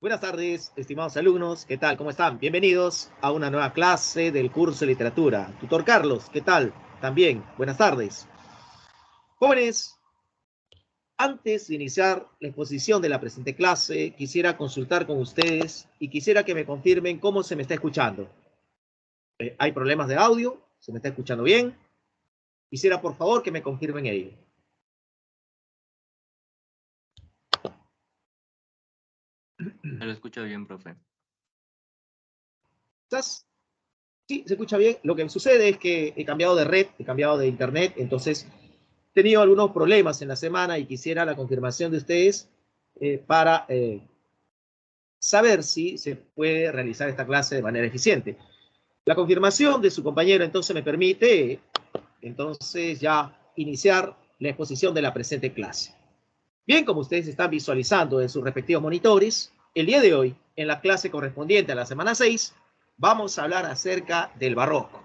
Buenas tardes, estimados alumnos. ¿Qué tal? ¿Cómo están? Bienvenidos a una nueva clase del curso de literatura. Tutor Carlos, ¿qué tal? También, buenas tardes. Jóvenes, antes de iniciar la exposición de la presente clase, quisiera consultar con ustedes y quisiera que me confirmen cómo se me está escuchando. ¿Hay problemas de audio? ¿Se me está escuchando bien? Quisiera, por favor, que me confirmen ello. Se lo escucho bien, profe. ¿Estás? Sí, se escucha bien. Lo que sucede es que he cambiado de red, he cambiado de internet, entonces he tenido algunos problemas en la semana y quisiera la confirmación de ustedes para saber si se puede realizar esta clase de manera eficiente. La confirmación de su compañero entonces me permite entonces ya iniciar la exposición de la presente clase. Bien, como ustedes están visualizando en sus respectivos monitores, el día de hoy, en la clase correspondiente a la semana 6, vamos a hablar acerca del barroco.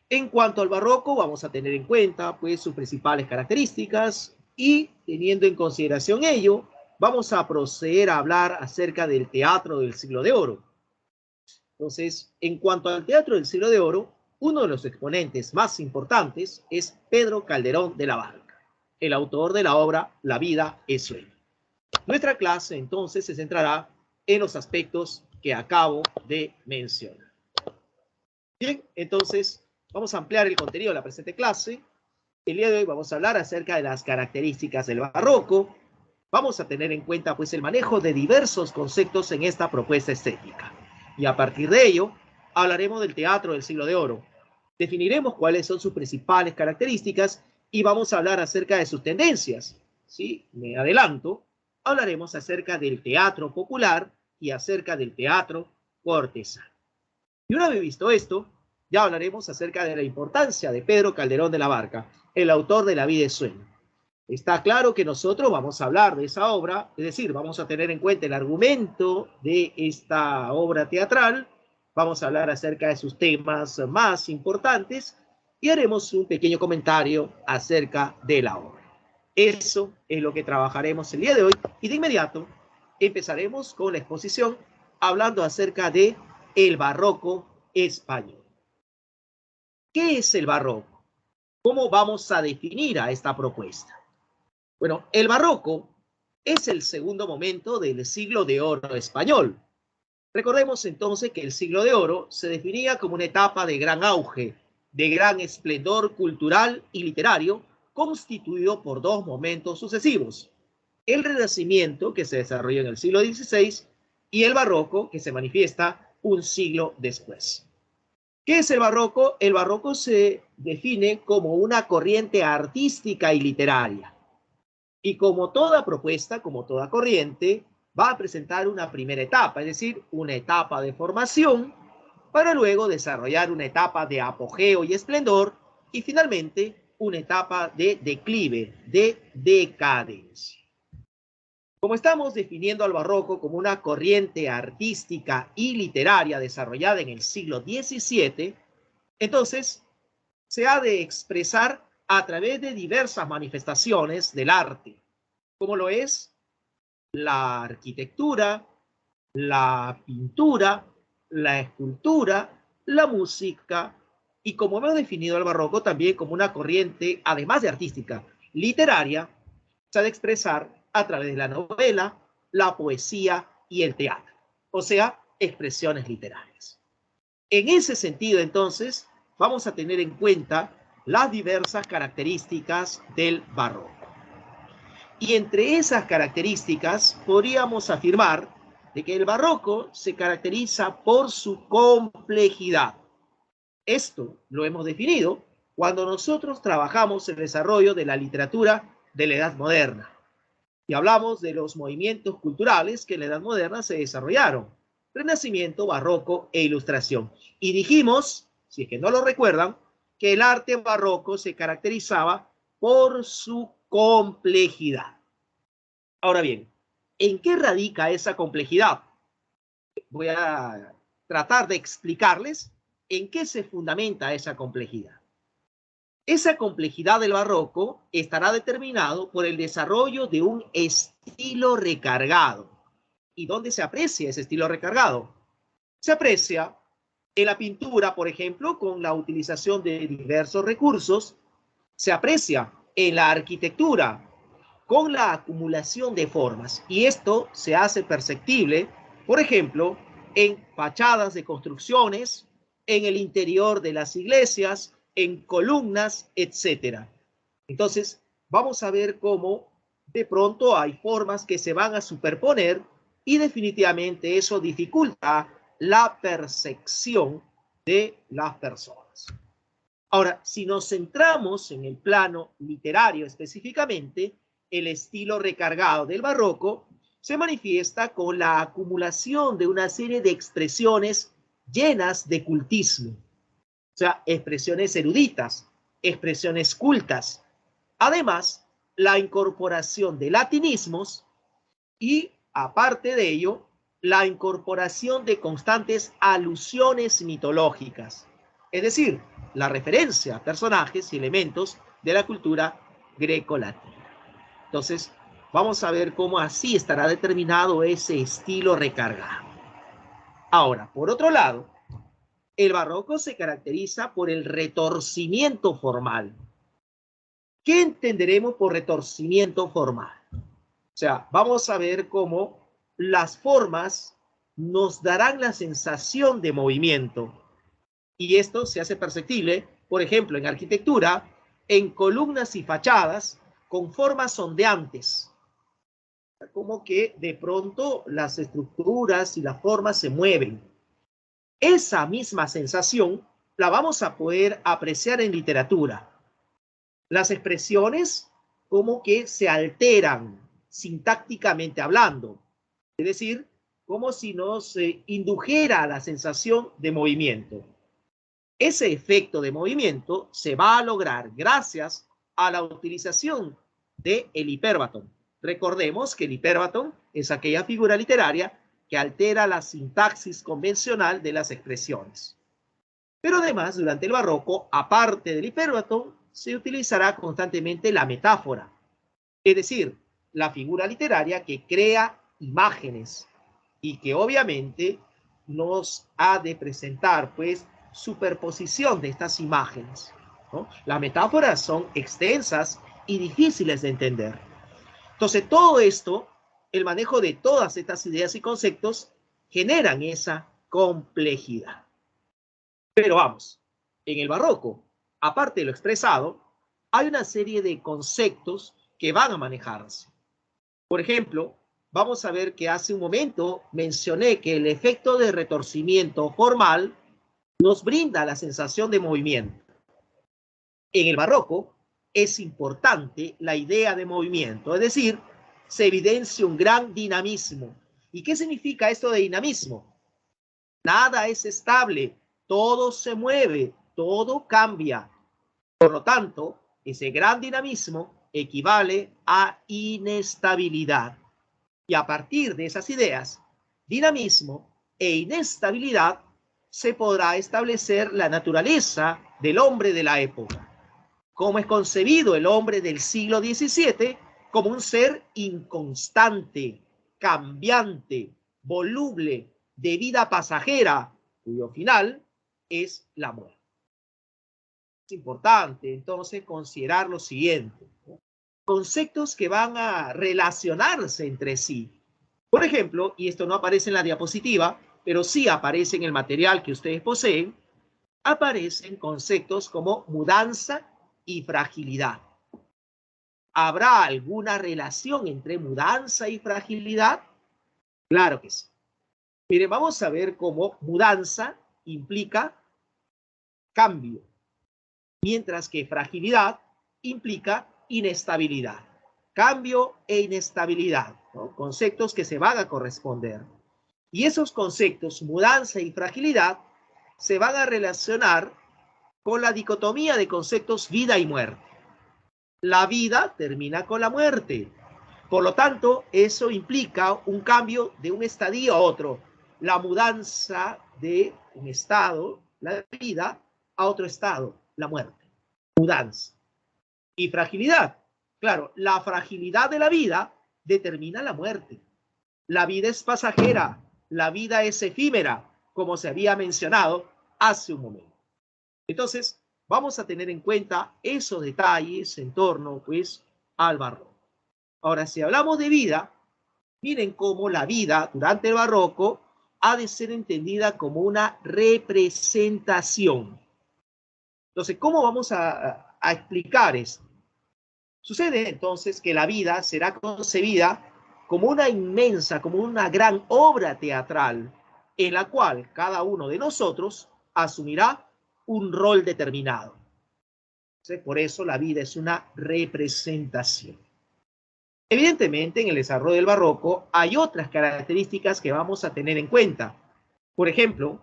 En cuanto al barroco, vamos a tener en cuenta pues sus principales características y teniendo en consideración ello, vamos a proceder a hablar acerca del teatro del siglo de oro. Entonces, en cuanto al teatro del siglo de oro, uno de los exponentes más importantes es Pedro Calderón de la Barca, el autor de la obra La vida es sueño. Nuestra clase entonces se centrará en los aspectos que acabo de mencionar. Bien, entonces vamos a ampliar el contenido de la presente clase. El día de hoy vamos a hablar acerca de las características del barroco. Vamos a tener en cuenta pues el manejo de diversos conceptos en esta propuesta estética. Y a partir de ello, hablaremos del teatro del siglo de oro. Definiremos cuáles son sus principales características y vamos a hablar acerca de sus tendencias. ¿Sí? Me adelanto, hablaremos acerca del teatro popular y acerca del teatro cortesano. Y una vez visto esto, ya hablaremos acerca de la importancia de Pedro Calderón de la Barca, el autor de La vida es sueño. Está claro que nosotros vamos a hablar de esa obra, es decir, vamos a tener en cuenta el argumento de esta obra teatral, vamos a hablar acerca de sus temas más importantes y haremos un pequeño comentario acerca de la obra. Eso es lo que trabajaremos el día de hoy y de inmediato empezaremos con la exposición hablando acerca de el barroco español. ¿Qué es el barroco? ¿Cómo vamos a definir a esta propuesta? Bueno, el barroco es el segundo momento del siglo de oro español. Recordemos entonces que el siglo de oro se definía como una etapa de gran auge, de gran esplendor cultural y literario, constituido por dos momentos sucesivos. El Renacimiento, que se desarrolló en el siglo XVI, y el barroco, que se manifiesta un siglo después. ¿Qué es el barroco? El barroco se define como una corriente artística y literaria. Y como toda propuesta, como toda corriente, va a presentar una primera etapa, es decir, una etapa de formación, para luego desarrollar una etapa de apogeo y esplendor, y finalmente una etapa de declive, de decadencia. Como estamos definiendo al barroco como una corriente artística y literaria desarrollada en el siglo XVII, entonces se ha de expresar a través de diversas manifestaciones del arte, como lo es la arquitectura, la pintura, la escultura, la música, y como hemos definido el barroco también como una corriente, además de artística, literaria, se ha de expresar a través de la novela, la poesía y el teatro, o sea, expresiones literarias. En ese sentido, entonces, vamos a tener en cuenta las diversas características del barroco. Y entre esas características podríamos afirmar de que el barroco se caracteriza por su complejidad. Esto lo hemos definido cuando nosotros trabajamos el desarrollo de la literatura de la Edad Moderna y hablamos de los movimientos culturales que en la Edad Moderna se desarrollaron: Renacimiento, Barroco e Ilustración. Y dijimos, si es que no lo recuerdan, que el arte barroco se caracterizaba por su complejidad. Ahora bien, ¿en qué radica esa complejidad? Voy a tratar de explicarles en qué se fundamenta esa complejidad. Esa complejidad del barroco estará determinado por el desarrollo de un estilo recargado, ¿Y dónde se aprecia ese estilo recargado? Se aprecia en la pintura, por ejemplo, con la utilización de diversos recursos. Se aprecia en la arquitectura con la acumulación de formas. Y esto se hace perceptible, por ejemplo, en fachadas de construcciones, en el interior de las iglesias, en columnas, etc. Entonces, vamos a ver cómo de pronto hay formas que se van a superponer y definitivamente eso dificulta la percepción de las personas. Ahora, si nos centramos en el plano literario específicamente, el estilo recargado del barroco se manifiesta con la acumulación de una serie de expresiones llenas de cultismo, o sea, expresiones eruditas, expresiones cultas. Además, la incorporación de latinismos y, aparte de ello, la incorporación de constantes alusiones mitológicas, es decir, la referencia a personajes y elementos de la cultura greco-latina. Entonces, vamos a ver cómo así estará determinado ese estilo recargado. Ahora, por otro lado, el barroco se caracteriza por el retorcimiento formal. ¿Qué entenderemos por retorcimiento formal? O sea, vamos a ver cómo las formas nos darán la sensación de movimiento. Y esto se hace perceptible, por ejemplo, en arquitectura, en columnas y fachadas con formas ondeantes. Como que de pronto las estructuras y las formas se mueven. Esa misma sensación la vamos a poder apreciar en literatura. Las expresiones como que se alteran sintácticamente hablando, es decir, como si nos indujera la sensación de movimiento. Ese efecto de movimiento se va a lograr gracias a la utilización del hipérbaton. Recordemos que el hipérbaton es aquella figura literaria que altera la sintaxis convencional de las expresiones. Pero además, durante el barroco, aparte del hipérbaton, se utilizará constantemente la metáfora, es decir, la figura literaria que crea imágenes y que obviamente nos ha de presentar, pues, superposición de estas imágenes, ¿no? Las metáforas son extensas y difíciles de entender. Entonces, todo esto, el manejo de todas estas ideas y conceptos, generan esa complejidad. Pero vamos, en el barroco, aparte de lo expresado, hay una serie de conceptos que van a manejarse. Por ejemplo, vamos a ver que hace un momento mencioné que el efecto de retorcimiento formal nos brinda la sensación de movimiento. En el barroco es importante la idea de movimiento, es decir, se evidencia un gran dinamismo. ¿Y qué significa esto de dinamismo? Nada es estable, todo se mueve, todo cambia. Por lo tanto, ese gran dinamismo equivale a inestabilidad. Y a partir de esas ideas, dinamismo e inestabilidad, se podrá establecer la naturaleza del hombre de la época. Cómo es concebido el hombre del siglo XVII como un ser inconstante, cambiante, voluble, de vida pasajera, cuyo final es la muerte. Es importante entonces considerar lo siguiente, ¿no? Conceptos que van a relacionarse entre sí. Por ejemplo, y esto no aparece en la diapositiva, pero sí aparece en el material que ustedes poseen, aparecen conceptos como mudanza y fragilidad. ¿Habrá alguna relación entre mudanza y fragilidad? Claro que sí. Miren, vamos a ver cómo mudanza implica cambio, mientras que fragilidad implica inestabilidad. Cambio e inestabilidad, ¿no? Conceptos que se van a corresponder. Y esos conceptos, mudanza y fragilidad, se van a relacionar con la dicotomía de conceptos vida y muerte. La vida termina con la muerte. Por lo tanto, eso implica un cambio de un estadio a otro. La mudanza de un estado, la vida, a otro estado, la muerte. Mudanza. Y fragilidad. Claro, la fragilidad de la vida determina la muerte. La vida es pasajera, la vida es efímera, como se había mencionado hace un momento. Entonces, vamos a tener en cuenta esos detalles en torno, pues, al barroco. Ahora, si hablamos de vida, miren cómo la vida durante el barroco ha de ser entendida como una representación. Entonces, ¿cómo vamos a explicar esto? Sucede entonces que la vida será concebida como una inmensa, como una gran obra teatral en la cual cada uno de nosotros asumirá un rol determinado. Entonces, por eso la vida es una representación. Evidentemente, en el desarrollo del barroco hay otras características que vamos a tener en cuenta. Por ejemplo,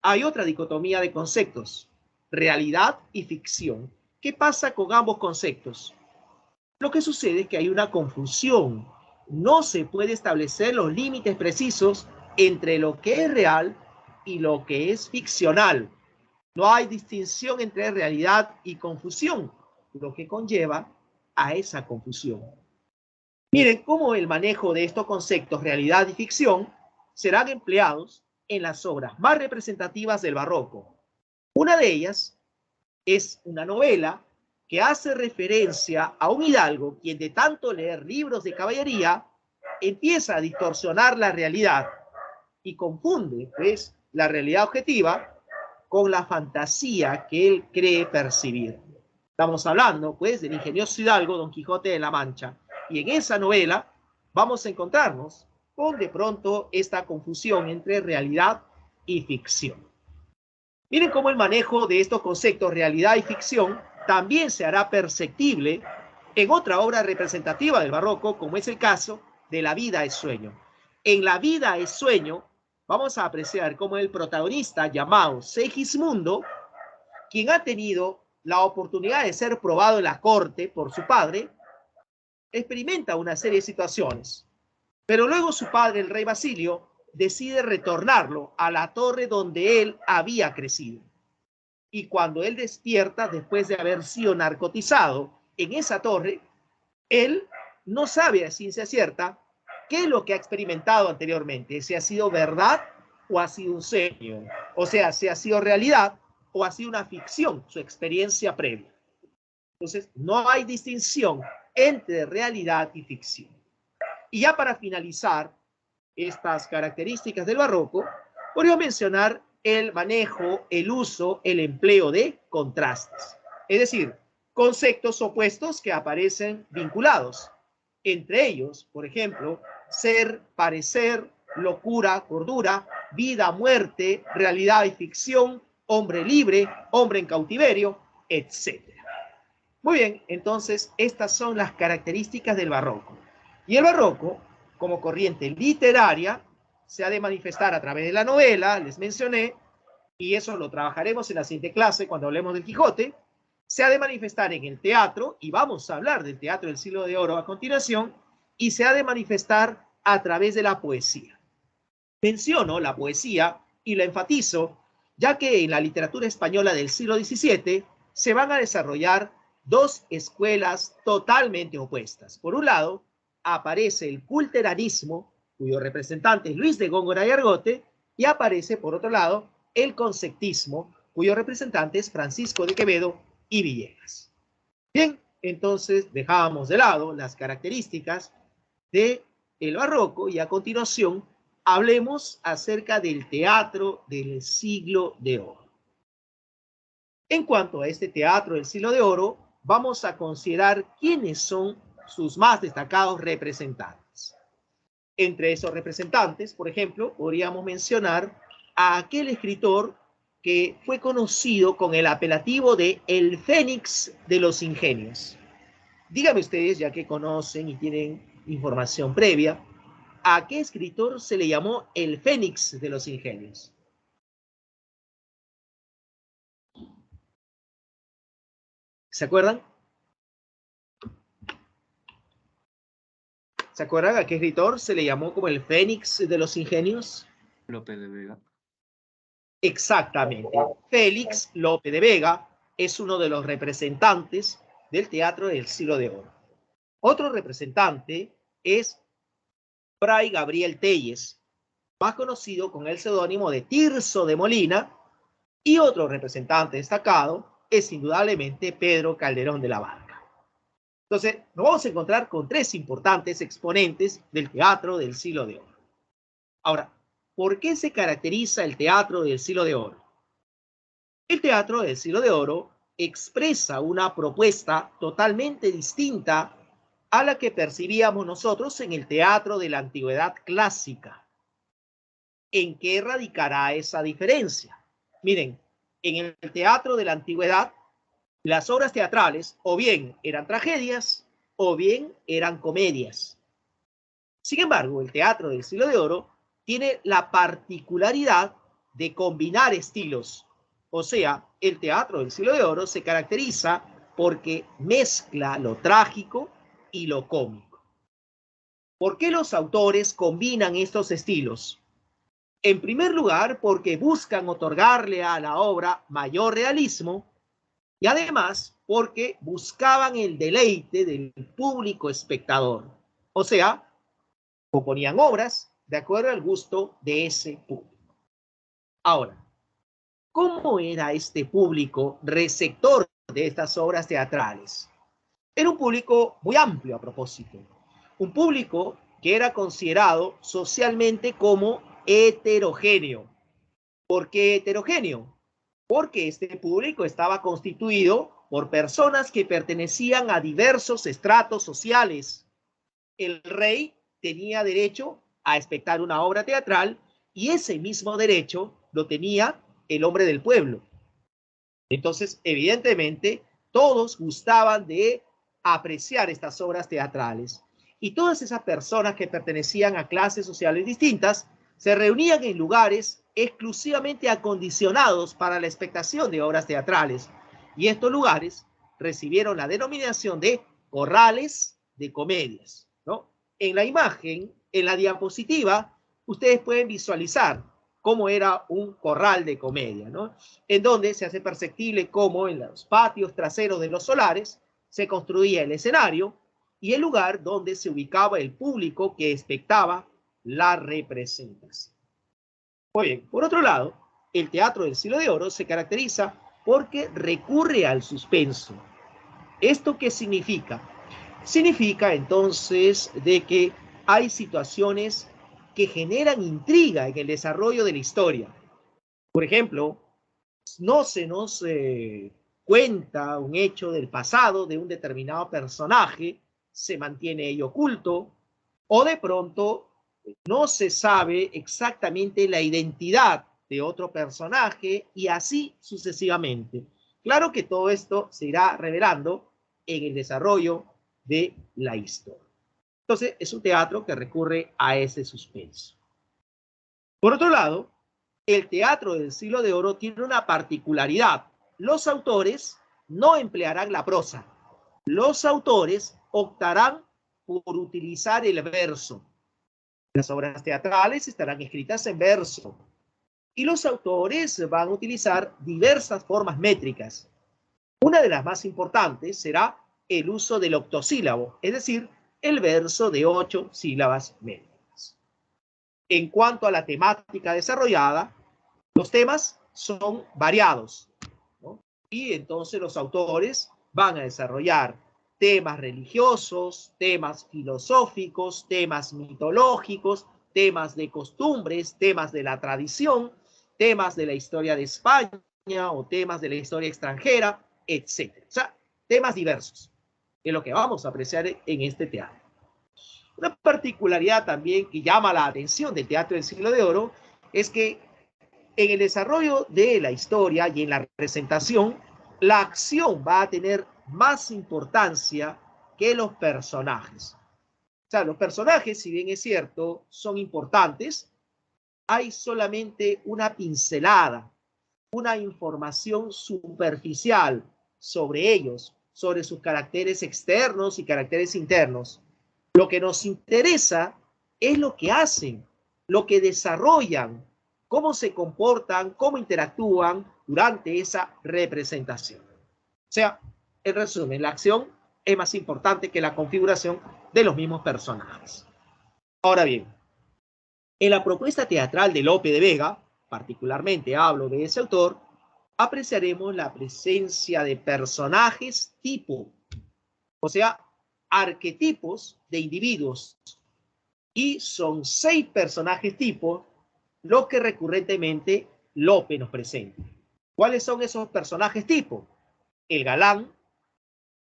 hay otra dicotomía de conceptos, realidad y ficción. ¿Qué pasa con ambos conceptos? Lo que sucede es que hay una confusión. No se puede establecer los límites precisos entre lo que es real y lo que es ficcional. No hay distinción entre realidad y confusión, lo que conlleva a esa confusión. Miren cómo el manejo de estos conceptos, realidad y ficción, serán empleados en las obras más representativas del barroco. Una de ellas es una novela que hace referencia a un hidalgo quien de tanto leer libros de caballería empieza a distorsionar la realidad y confunde, pues, la realidad objetiva con la fantasía que él cree percibir. Estamos hablando, pues, del ingenioso hidalgo Don Quijote de la Mancha, y en esa novela vamos a encontrarnos con de pronto esta confusión entre realidad y ficción. Miren cómo el manejo de estos conceptos, realidad y ficción, también se hará perceptible en otra obra representativa del barroco, como es el caso de La vida es sueño. En La vida es sueño, vamos a apreciar cómo el protagonista llamado Segismundo, quien ha tenido la oportunidad de ser probado en la corte por su padre, experimenta una serie de situaciones. Pero luego su padre, el rey Basilio, decide retornarlo a la torre donde él había crecido. Y cuando él despierta, después de haber sido narcotizado en esa torre, él no sabe a ciencia cierta qué es lo que ha experimentado anteriormente, si ha sido verdad o ha sido un sueño, o sea, si ha sido realidad o ha sido una ficción, su experiencia previa. Entonces, no hay distinción entre realidad y ficción. Y ya para finalizar estas características del barroco, podría mencionar el manejo, el uso, el empleo de contrastes. Es decir, conceptos opuestos que aparecen vinculados. Entre ellos, por ejemplo, ser, parecer, locura, cordura, vida, muerte, realidad y ficción, hombre libre, hombre en cautiverio, etc. Muy bien, entonces estas son las características del barroco. Y el barroco, como corriente literaria, se ha de manifestar a través de la novela, les mencioné, y eso lo trabajaremos en la siguiente clase cuando hablemos del Quijote, se ha de manifestar en el teatro, y vamos a hablar del teatro del siglo de oro a continuación, y se ha de manifestar a través de la poesía. Menciono la poesía y la enfatizo, ya que en la literatura española del siglo XVII se van a desarrollar dos escuelas totalmente opuestas. Por un lado, aparece el culteranismo, cuyo representante es Luis de Góngora y Argote, y aparece, por otro lado, el conceptismo, cuyo representante es Francisco de Quevedo y Villegas. Bien, entonces dejamos de lado las características del barroco y a continuación hablemos acerca del teatro del siglo de oro. En cuanto a este teatro del siglo de oro, vamos a considerar quiénes son sus más destacados representantes. Entre esos representantes, por ejemplo, podríamos mencionar a aquel escritor que fue conocido con el apelativo de el Fénix de los Ingenios. Díganme ustedes, ya que conocen y tienen información previa, ¿a qué escritor se le llamó el Fénix de los Ingenios? ¿Se acuerdan? ¿Se acuerdan a qué escritor se le llamó como el Fénix de los Ingenios? Lope de Vega. Exactamente. Félix Lope de Vega es uno de los representantes del teatro del siglo de oro. Otro representante es Fray Gabriel Telles, más conocido con el seudónimo de Tirso de Molina, y otro representante destacado es indudablemente Pedro Calderón de la Barca. Entonces, nos vamos a encontrar con tres importantes exponentes del teatro del siglo de oro. Ahora, ¿por qué se caracteriza el teatro del siglo de oro? El teatro del siglo de oro expresa una propuesta totalmente distinta a la que percibíamos nosotros en el teatro de la antigüedad clásica. ¿En qué radicará esa diferencia? Miren, en el teatro de la antigüedad, las obras teatrales o bien eran tragedias o bien eran comedias. Sin embargo, el teatro del siglo de oro tiene la particularidad de combinar estilos. O sea, el teatro del siglo de oro se caracteriza porque mezcla lo trágico y lo cómico. ¿Por qué los autores combinan estos estilos? En primer lugar, porque buscan otorgarle a la obra mayor realismo y además porque buscaban el deleite del público espectador. O sea, componían obras de acuerdo al gusto de ese público. Ahora, ¿cómo era este público receptor de estas obras teatrales? Era un público muy amplio a propósito. Un público que era considerado socialmente como heterogéneo. ¿Por qué heterogéneo? Porque este público estaba constituido por personas que pertenecían a diversos estratos sociales. El rey tenía derecho a espectar una obra teatral y ese mismo derecho lo tenía el hombre del pueblo. Entonces, evidentemente, todos gustaban de apreciar estas obras teatrales. Y todas esas personas que pertenecían a clases sociales distintas se reunían en lugares exclusivamente acondicionados para la expectación de obras teatrales. Y estos lugares recibieron la denominación de corrales de comedias, ¿no? En la imagen, en la diapositiva, ustedes pueden visualizar cómo era un corral de comedia, ¿no? En donde se hace perceptible cómo en los patios traseros de los solares se construía el escenario y el lugar donde se ubicaba el público que expectaba la representación. Muy bien, por otro lado, el teatro del siglo de oro se caracteriza porque recurre al suspenso. ¿Esto qué significa? Significa entonces de que hay situaciones que generan intriga en el desarrollo de la historia. Por ejemplo, no se nos cuenta un hecho del pasado de un determinado personaje, se mantiene ello oculto, o de pronto no se sabe exactamente la identidad de otro personaje y así sucesivamente. Claro que todo esto se irá revelando en el desarrollo de la historia. Entonces, es un teatro que recurre a ese suspenso. Por otro lado, el teatro del siglo de oro tiene una particularidad. Los autores no emplearán la prosa. Los autores optarán por utilizar el verso. Las obras teatrales estarán escritas en verso. Y los autores van a utilizar diversas formas métricas. Una de las más importantes será el uso del octosílabo, es decir, el verso de 8 sílabas métricas. En cuanto a la temática desarrollada, los temas son variados, ¿no? Y entonces los autores van a desarrollar temas religiosos, temas filosóficos, temas mitológicos, temas de costumbres, temas de la tradición, temas de la historia de España o temas de la historia extranjera, etc. O sea, temas diversos, es lo que vamos a apreciar en este teatro. Una particularidad también que llama la atención del teatro del siglo de oro es que en el desarrollo de la historia y en la presentación, la acción va a tener más importancia que los personajes. O sea, los personajes, si bien es cierto, son importantes, hay solamente una pincelada, una información superficial sobre ellos, sobre sus caracteres externos y caracteres internos. Lo que nos interesa es lo que hacen, lo que desarrollan, cómo se comportan, cómo interactúan durante esa representación. O sea, en resumen, la acción es más importante que la configuración de los mismos personajes. Ahora bien, en la propuesta teatral de Lope de Vega, particularmente hablo de ese autor, apreciaremos la presencia de personajes tipo, o sea, arquetipos de individuos. Y son 6 personajes tipo los que recurrentemente Lope nos presenta. ¿Cuáles son esos personajes tipo? El galán,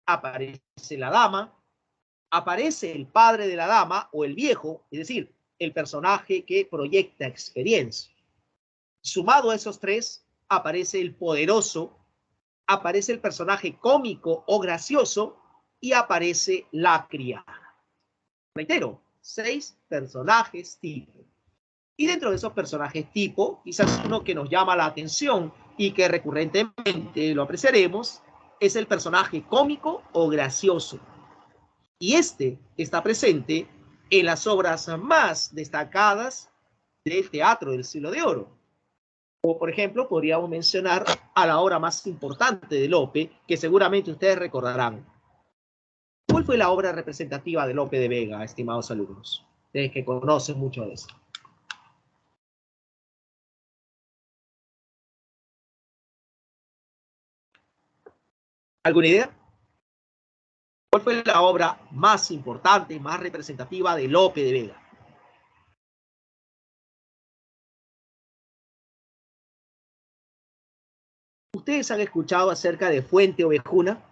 aparece la dama, aparece el padre de la dama o el viejo, es decir, el personaje que proyecta experiencia. Sumado a esos 3, aparece el poderoso, aparece el personaje cómico o gracioso y aparece la criada. Reitero, 6 personajes tipo. Y dentro de esos personajes tipo, quizás uno que nos llama la atención y que recurrentemente lo apreciaremos, es el personaje cómico o gracioso. Y este está presente en las obras más destacadas del teatro del Siglo de Oro. O, por ejemplo, podríamos mencionar a la obra más importante de Lope, que seguramente ustedes recordarán. ¿Cuál fue la obra representativa de Lope de Vega, estimados alumnos? Ustedes que conocen mucho de eso. ¿Alguna idea? ¿Cuál fue la obra más importante, más representativa de Lope de Vega? ¿Ustedes han escuchado acerca de Fuente Ovejuna?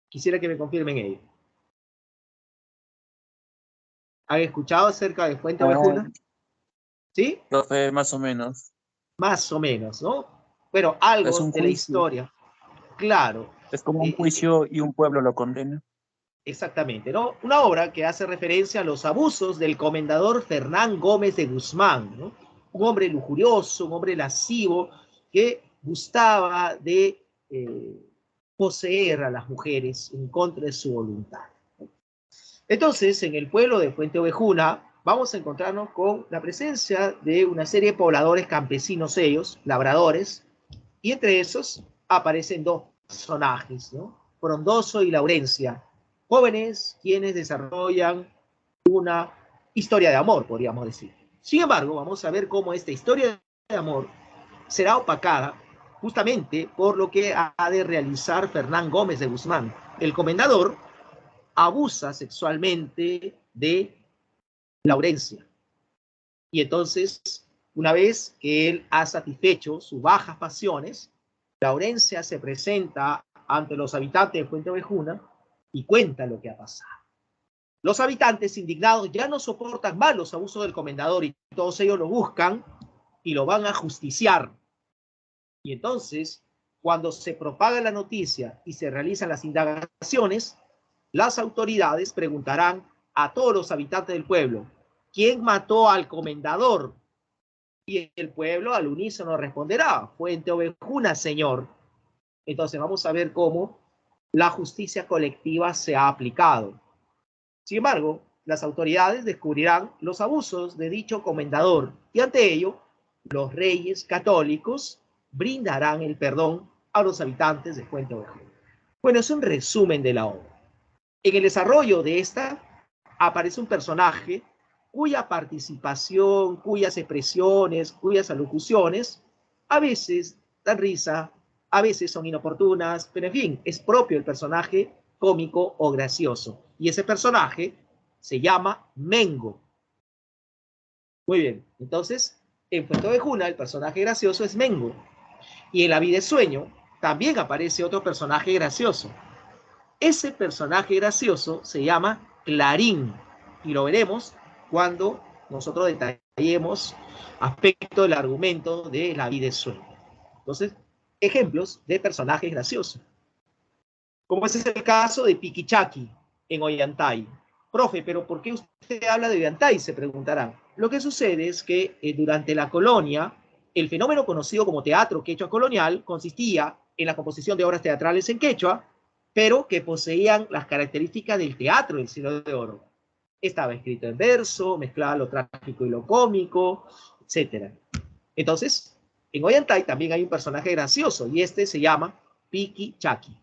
Quisiera que me confirmen ello. ¿Han escuchado acerca de Fuente Ovejuna? ¿Sí? Profe, más o menos. Más o menos, ¿no? Bueno, Es algo un de la juicio. historia. Claro. Es como un juicio y un pueblo lo condena. Exactamente, ¿no? Una obra que hace referencia a los abusos del comendador Fernán Gómez de Guzmán, ¿no? Un hombre lujurioso, un hombre lascivo que gustaba de poseer a las mujeres en contra de su voluntad. Entonces, en el pueblo de Fuente Ovejuna, vamos a encontrarnos con la presencia de una serie de pobladores campesinos ellos, labradores, y entre esos aparecen 2 personajes, ¿no? Frondoso y Laurencia, jóvenes quienes desarrollan una historia de amor, podríamos decir. Sin embargo, vamos a ver cómo esta historia de amor será opacada justamente por lo que ha de realizar Fernán Gómez de Guzmán. El comendador abusa sexualmente de Laurencia. Y entonces, una vez que él ha satisfecho sus bajas pasiones, Laurencia se presenta ante los habitantes de Fuente Ovejuna y cuenta lo que ha pasado. Los habitantes indignados ya no soportan más los abusos del comendador y todos ellos lo buscan y lo van a justiciar. Y entonces, cuando se propaga la noticia y se realizan las indagaciones, las autoridades preguntarán a todos los habitantes del pueblo, ¿quién mató al comendador? Y el pueblo al unísono responderá, Fuente Ovejuna, señor. Entonces vamos a ver cómo la justicia colectiva se ha aplicado. Sin embargo, las autoridades descubrirán los abusos de dicho comendador y ante ello, los reyes católicos brindarán el perdón a los habitantes de Fuente Ovejuna. Bueno, es un resumen de la obra. En el desarrollo de esta aparece un personaje cuya participación, cuyas expresiones, cuyas alocuciones a veces dan risa, a veces son inoportunas, pero en fin, es propio el personaje cómico o gracioso. Y ese personaje se llama Mengo. Muy bien, entonces en Fuente Ovejuna el personaje gracioso es Mengo. Y en La vida es sueño también aparece otro personaje gracioso. Ese personaje gracioso se llama Clarín y lo veremos cuando nosotros detallemos aspecto del argumento de La vida es sueño. Entonces, ejemplos de personajes graciosos. Como ese es el caso de Piquichaqui en Ollantay. Profe, pero ¿por qué usted habla de Ollantay? Se preguntarán. Lo que sucede es que durante la colonia, el fenómeno conocido como teatro quechua colonial consistía en la composición de obras teatrales en quechua, pero que poseían las características del teatro del Siglo de Oro. Estaba escrito en verso, mezclaba lo trágico y lo cómico, etc. Entonces, en Ollantay también hay un personaje gracioso y este se llama Piquichaqui.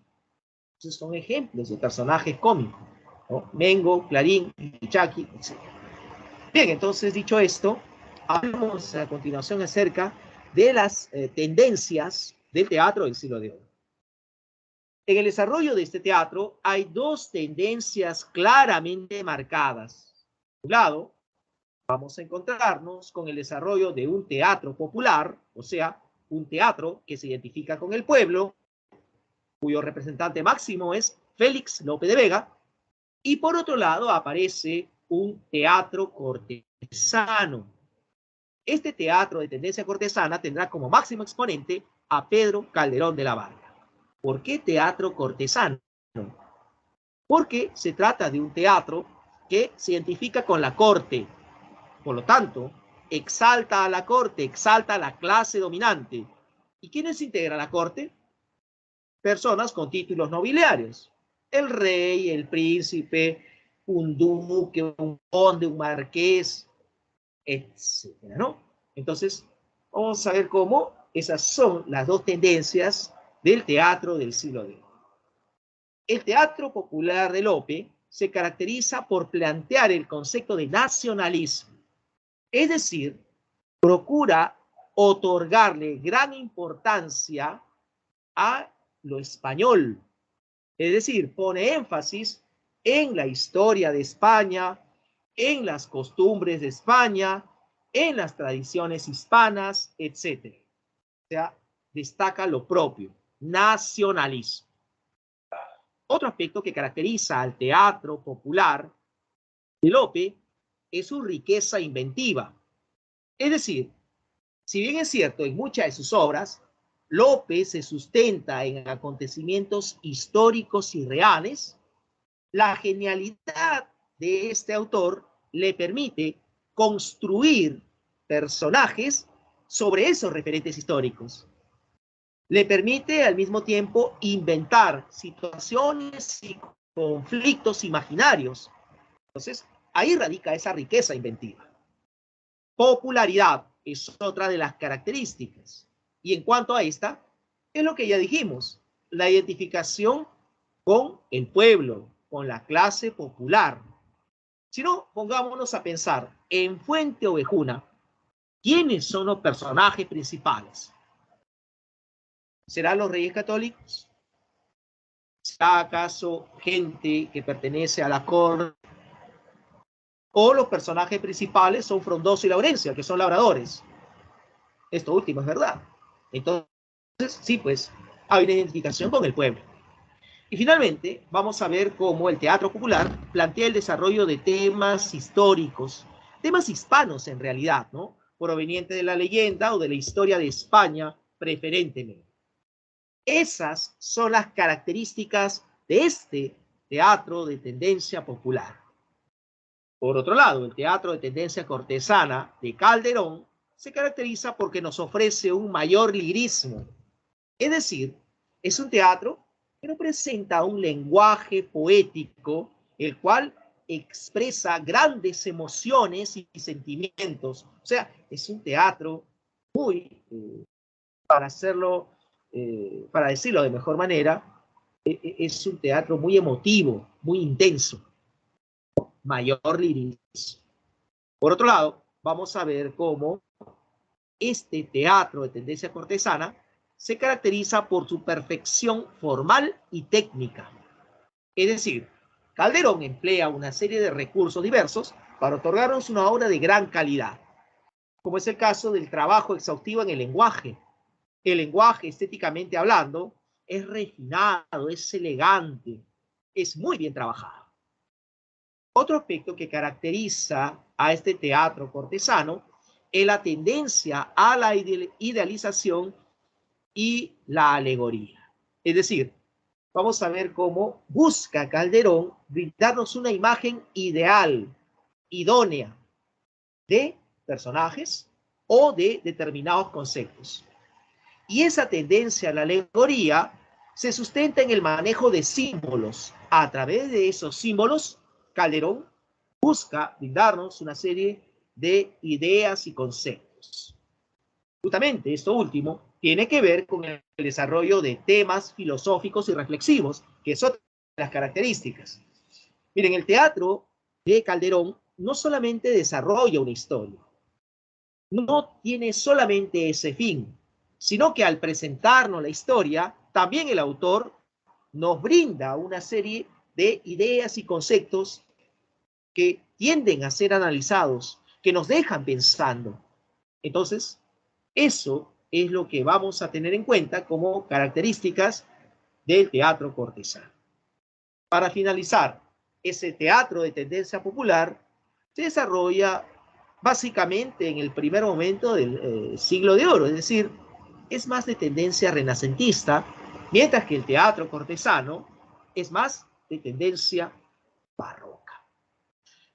Entonces son ejemplos de personajes cómicos. ¿no? Mengo, Clarín, Ichaki, etc. Bien, entonces dicho esto, hablamos a continuación acerca de las tendencias del teatro del siglo de oro. En el desarrollo de este teatro hay dos tendencias claramente marcadas. Por un lado, vamos a encontrarnos con el desarrollo de un teatro popular, o sea, un teatro que se identifica con el pueblo, cuyo representante máximo es Félix Lope de Vega, y por otro lado aparece un teatro cortesano. Este teatro de tendencia cortesana tendrá como máximo exponente a Pedro Calderón de la Barca. ¿Por qué teatro cortesano? Porque se trata de un teatro que se identifica con la corte. Por lo tanto, exalta a la corte, exalta a la clase dominante. ¿Y quiénes integran la corte? Personas con títulos nobiliarios. El rey, el príncipe, un duque, un conde, un marqués, etcétera, ¿no? Entonces, vamos a ver cómo esas son las dos tendencias del teatro del siglo de oro. El teatro popular de Lope se caracteriza por plantear el concepto de nacionalismo, es decir, procura otorgarle gran importancia a lo español, es decir, pone énfasis en la historia de España, en las costumbres de España, en las tradiciones hispanas, etc. O sea, destaca lo propio, nacionalismo. Otro aspecto que caracteriza al teatro popular de Lope es su riqueza inventiva. Es decir, si bien es cierto, en muchas de sus obras, Lope se sustenta en acontecimientos históricos y reales, la genialidad de este autor le permite construir personajes sobre esos referentes históricos. Le permite al mismo tiempo inventar situaciones y conflictos imaginarios. Entonces, ahí radica esa riqueza inventiva. Popularidad es otra de las características. Y en cuanto a esta, es lo que ya dijimos, la identificación con el pueblo, con la clase popular. Si no, pongámonos a pensar, en Fuente Ovejuna, ¿quiénes son los personajes principales? ¿Serán los reyes católicos? ¿Será acaso gente que pertenece a la corte? ¿O los personajes principales son Frondoso y Laurencia, que son labradores? Esto último es verdad. Entonces, sí, pues, hay una identificación con el pueblo. Y finalmente, vamos a ver cómo el teatro popular plantea el desarrollo de temas históricos, temas hispanos en realidad, ¿no? Provenientes de la leyenda o de la historia de España, preferentemente. Esas son las características de este teatro de tendencia popular. Por otro lado, el teatro de tendencia cortesana de Calderón se caracteriza porque nos ofrece un mayor lirismo. Es decir, es un teatro que no presenta un lenguaje poético, el cual expresa grandes emociones y sentimientos. O sea, es un teatro muy, para hacerlo, para decirlo de mejor manera, es un teatro muy emotivo, muy intenso, mayor lirismo. Por otro lado, vamos a ver cómo este teatro de tendencia cortesana se caracteriza por su perfección formal y técnica. Es decir, Calderón emplea una serie de recursos diversos para otorgarnos una obra de gran calidad, como es el caso del trabajo exhaustivo en el lenguaje. El lenguaje, estéticamente hablando, es refinado, es elegante, es muy bien trabajado. Otro aspecto que caracteriza a este teatro cortesano es la tendencia a la idealización y la alegoría. Es decir, vamos a ver cómo busca Calderón brindarnos una imagen ideal, idónea, de personajes o de determinados conceptos. Y esa tendencia a la alegoría se sustenta en el manejo de símbolos. A través de esos símbolos, Calderón busca brindarnos una serie de ideas y conceptos. Justamente esto último tiene que ver con el desarrollo de temas filosóficos y reflexivos, que es otra de las características. Miren, el teatro de Calderón no solamente desarrolla una historia, no tiene solamente ese fin, sino que al presentarnos la historia, también el autor nos brinda una serie de ideas y conceptos que tienden a ser analizados, que nos dejan pensando. Entonces, eso es lo que vamos a tener en cuenta como características del teatro cortesano. Para finalizar, ese teatro de tendencia popular se desarrolla básicamente en el primer momento del siglo de oro, es decir, es más de tendencia renacentista, mientras que el teatro cortesano es más de tendencia barroca.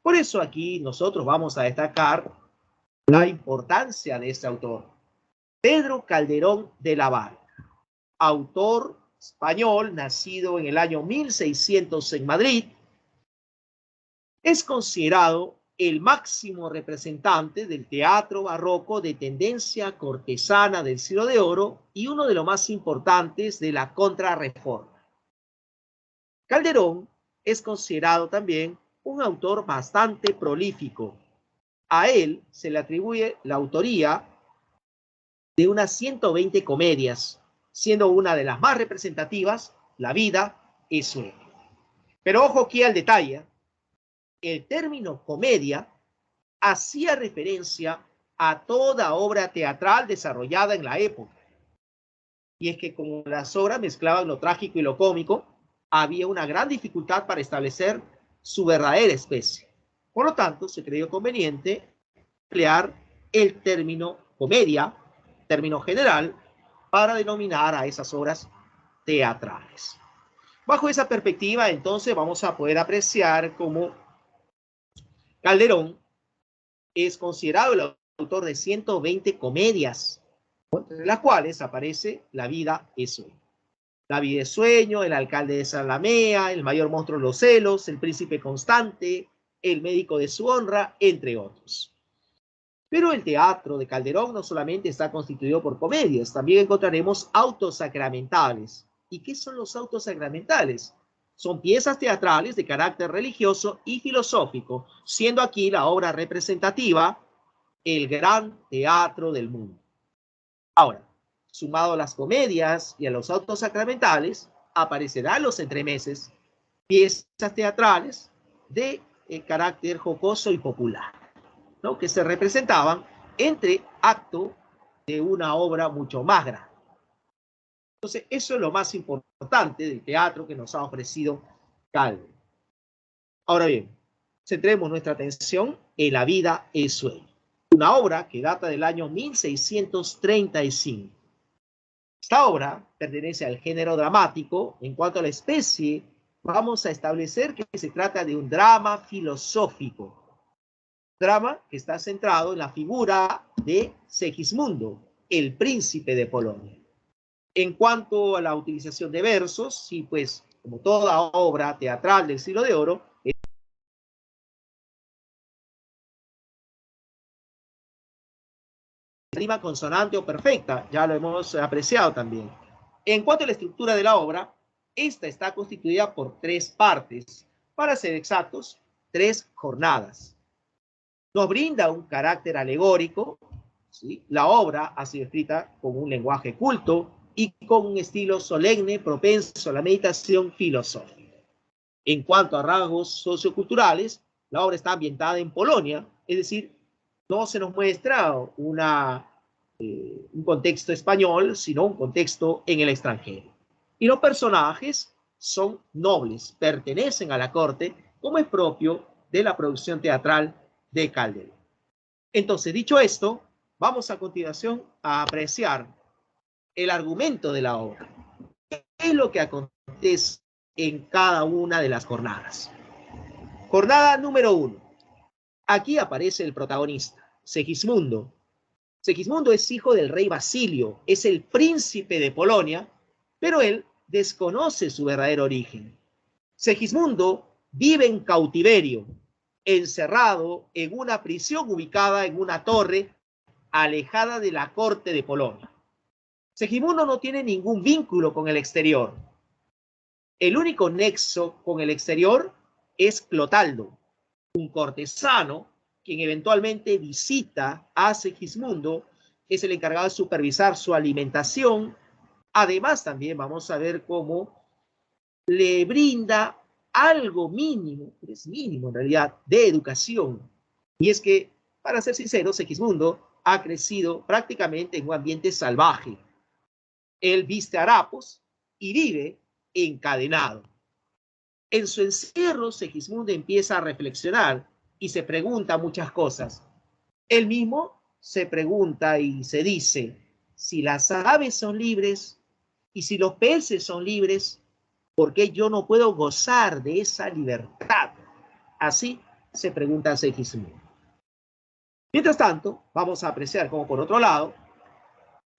Por eso aquí nosotros vamos a destacar la importancia de este autor, Pedro Calderón de la Barca, autor español, nacido en el año 1600 en Madrid, es considerado el máximo representante del teatro barroco de tendencia cortesana del siglo de oro y uno de los más importantes de la Contrarreforma. Calderón es considerado también un autor bastante prolífico. A él se le atribuye la autoría de unas 120 comedias, siendo una de las más representativas, La vida es sueño. Pero ojo aquí al detalle, el término comedia hacía referencia a toda obra teatral desarrollada en la época. Y es que como las obras mezclaban lo trágico y lo cómico, había una gran dificultad para establecer su verdadera especie. Por lo tanto, se creyó conveniente emplear el término comedia, término general, para denominar a esas obras teatrales. Bajo esa perspectiva, entonces, vamos a poder apreciar cómo Calderón es considerado el autor de 120 comedias, entre las cuales aparece La vida es sueño. La vida es sueño, El alcalde de Salamea, El mayor monstruo de los celos, El príncipe constante, El médico de su honra, entre otros. Pero el teatro de Calderón no solamente está constituido por comedias, también encontraremos autos sacramentales. ¿Y qué son los autos sacramentales? Son piezas teatrales de carácter religioso y filosófico, siendo aquí la obra representativa el gran teatro del mundo. Ahora, sumado a las comedias y a los autos sacramentales, aparecerán los entremeses, piezas teatrales de carácter jocoso y popular, ¿no?, que se representaban entre acto de una obra mucho más grande. Entonces, eso es lo más importante del teatro que nos ha ofrecido Calderón. Ahora bien, centremos nuestra atención en La vida es sueño, una obra que data del año 1635. Esta obra pertenece al género dramático. En cuanto a la especie, vamos a establecer que se trata de un drama filosófico. Drama que está centrado en la figura de Segismundo, el príncipe de Polonia. En cuanto a la utilización de versos, sí, pues, como toda obra teatral del siglo de oro, rima consonante o perfecta, ya lo hemos apreciado también. En cuanto a la estructura de la obra, esta está constituida por 3 partes, para ser exactos, 3 jornadas. Nos brinda un carácter alegórico, ¿sí? La obra ha sido escrita con un lenguaje culto y con un estilo solemne propenso a la meditación filosófica. En cuanto a rasgos socioculturales, la obra está ambientada en Polonia, es decir, no se nos muestra un contexto español, sino un contexto en el extranjero. Y los personajes son nobles, pertenecen a la corte, como es propio de la producción teatral de Calderón. Entonces, dicho esto, vamos a continuación a apreciar el argumento de la obra. ¿Qué es lo que acontece en cada una de las jornadas? Jornada número 1. Aquí aparece el protagonista, Segismundo. Segismundo es hijo del rey Basilio, es el príncipe de Polonia, pero él desconoce su verdadero origen. Segismundo vive en cautiverio, encerrado en una prisión ubicada en una torre alejada de la corte de Polonia. Segismundo no tiene ningún vínculo con el exterior. El único nexo con el exterior es Clotaldo, un cortesano quien eventualmente visita a Segismundo, es el encargado de supervisar su alimentación. Además, también vamos a ver cómo le brinda algo mínimo, es mínimo en realidad, de educación. Y es que, para ser sincero, Segismundo ha crecido prácticamente en un ambiente salvaje. Él viste harapos y vive encadenado. En su encierro, Segismundo empieza a reflexionar y se pregunta muchas cosas. Él mismo se pregunta y se dice, si las aves son libres y si los peces son libres, ¿por qué yo no puedo gozar de esa libertad? Así se pregunta Segismundo. Mientras tanto, vamos a apreciar cómo por otro lado,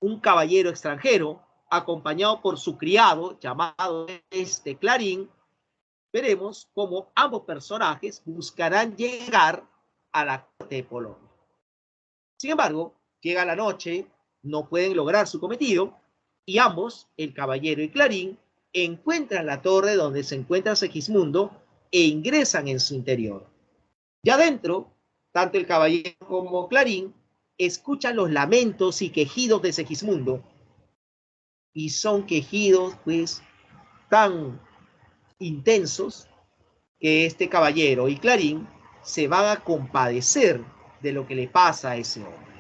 un caballero extranjero, acompañado por su criado, llamado Clarín, veremos cómo ambos personajes buscarán llegar a la corte de Polonia. Sin embargo, llega la noche, no pueden lograr su cometido, y ambos, el caballero y Clarín, encuentran la torre donde se encuentra Segismundo e ingresan en su interior. Ya dentro, tanto el caballero como Clarín escuchan los lamentos y quejidos de Segismundo, y son quejidos pues tan intensos que este caballero y Clarín se van a compadecer de lo que le pasa a ese hombre.